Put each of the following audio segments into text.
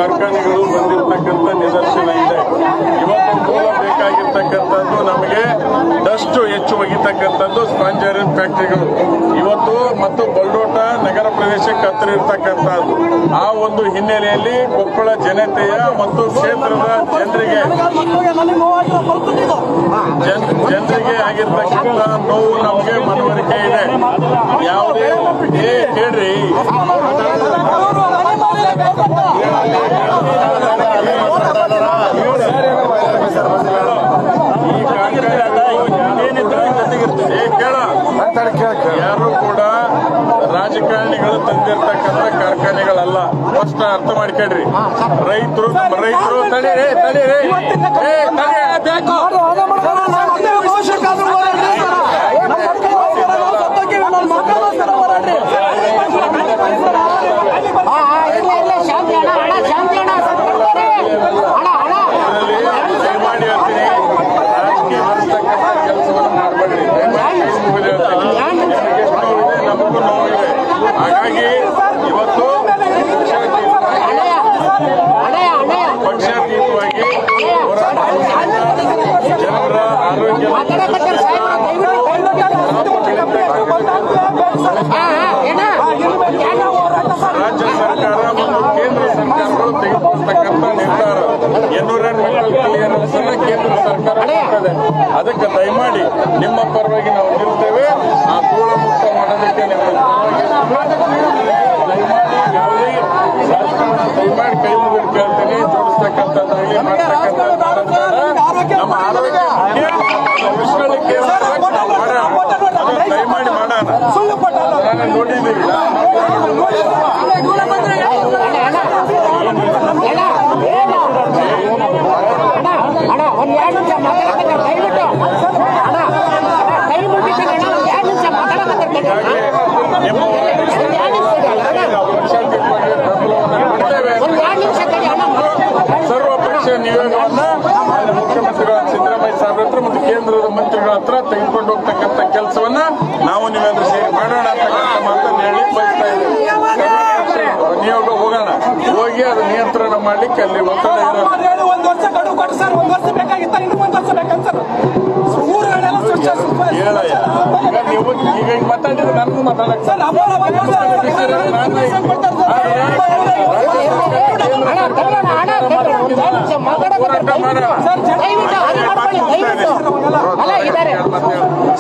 ಕಾರ್ಖಾನೆಗಳು ಬಂದಿರತಕ್ಕಂಥ ನಿದರ್ಶನ ಇದೆ. ಇವತ್ತು ಮೂಲ ಬೇಕಾಗಿರ್ತಕ್ಕಂಥದ್ದು ನಮಗೆ ಡಸ್ಟ್ ಹೆಚ್ಚು ಒಗಿತಕ್ಕಂಥದ್ದು ಸ್ಪಾಂಜರಿನ್ ಫ್ಯಾಕ್ಟರಿಗಳು ಇವತ್ತು ಮತ್ತು ಬಲ್ಡೋಟ ನಗರ ಪ್ರದೇಶಕ್ಕೆ ಹತ್ತಿರ ಇರ್ತಕ್ಕಂಥದ್ದು. ಆ ಒಂದು ಹಿನ್ನೆಲೆಯಲ್ಲಿ ಕೊಪ್ಪಳ ಜನತೆಯ ಮತ್ತು ಕ್ಷೇತ್ರದ ಜನರಿಗೆ ಆಗಿರ್ತಕ್ಕಂಥ ನೋವು ನಮಗೆ ಮನವರಿಕೆ ಇದೆ. ಯಾವುದೇ ಕೇಳ್ರಿ ಯಾರು ಕೂಡ ರಾಜಕಾರಣಿಗಳು ತಂದಿರ್ತಕ್ಕಂಥ ಕಾರ್ಖಾನೆಗಳಲ್ಲ. ಫಸ್ಟ್ ಅರ್ಥ ಮಾಡ್ಕೊಳ್ರಿ. ರೈತರು ತಡೀರಿ ಹಾಗಾಗಿ ಇವತ್ತು ಪಕ್ಷಾತೀತವಾಗಿ ಜನರ ಆರೋಗ್ಯ ರಾಜ್ಯ ಸರ್ಕಾರ ಮತ್ತು ಕೇಂದ್ರ ಸರ್ಕಾರಗಳು ತೆಗೆದುಕೊಳ್ತಕ್ಕಂಥ ನಿರ್ಧಾರ ಎನ್ವಿರಾನ್ಮೆಂಟಲ್ ಕ್ಲಿಯರೆನ್ಸ್ ಅನ್ನ ಕೇಂದ್ರ ಸರ್ಕಾರ ಮಾಡ್ತದೆ. ಅದಕ್ಕೆ ದಯಮಾಡಿ ನಿಮ್ಮ ಪರವಾಗಿ ನಾವು ನಿಲ್ತೇವೆ. ಆ ಧೂಳ ಮುಕ್ತ ಮಾಡೋದಕ್ಕೆ ನಿಮ್ಮ ಯಾವುದೇ ದಯಮಾಡಿ ಕೈ ಮುಗಿದು ಕೇಳ್ತೀನಿ. ಜೋಡಿಸ್ತಕ್ಕಂಥದ್ದಾಗಲಿ ಮಾಡ್ತಕ್ಕಂಥ ನಮ್ಮ ಆರೋಗ್ಯ ಉಳಿಸ್ಕೊಳ್ಳಿಕ್ಕೆ ದಯಮಾಡಿ ಮಾಡೋಣ. ನಾನು ನೋಡಿದ್ದೀವಿ ಸರ್ವಪಕ್ಷ ನಿಯೋಗವನ್ನ ಮುಖ್ಯಮಂತ್ರಿಗಳ ಸಿದ್ದರಾಮಯ್ಯ ಸಾಹೇಬ್ರ ಹತ್ರ ಮತ್ತು ಕೇಂದ್ರದ ಮಂತ್ರಿಗಳ ಹತ್ರ ತೆಗೆದುಕೊಂಡು ಹೋಗ್ತಕ್ಕಂಥ ಕೆಲಸವನ್ನ ನಾವು ನೀವೆಲ್ಲರೂ ಸೇರಿ ಮಾಡೋಣ ಅಂತಕ್ಕಂಥ ಮಾತನ್ನು ಹೇಳಿ ಬಯಸ್ತಾ ಇದ್ದೀವಿ. ನಿಯೋಗ ಹೋಗೋಣ, ಹೋಗಿ ಅದು ನಿಯಂತ್ರಣ ಮಾಡ್ಲಿಕ್ಕೆ ಅಲ್ಲಿ ಒತ್ತಡ ಇರೋದು. 1 ವರ್ಷ ಗಡುವು ಕೊಟ್ಟು ಸರ್, 1 ವರ್ಷ ಬೇಕಾಗಿತ್ತ, ಇನ್ನು 1 ವರ್ಷ ಬೇಕಂತ ಸರ್. ಈಗ ನೀವು ಈಗ ಮಾತಾಡಿದ್ರೆ ನನಗೂ ಮಾತಾಡಕ್ಕೆ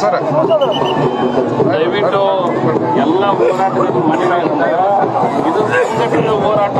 ಸರ್ ದಯವಿಟ್ಟು ಎಲ್ಲ ಹೋರಾಟಗಳನ್ನು ಮಾಡಿದಾಗ ಇದು ಹೋರಾಟ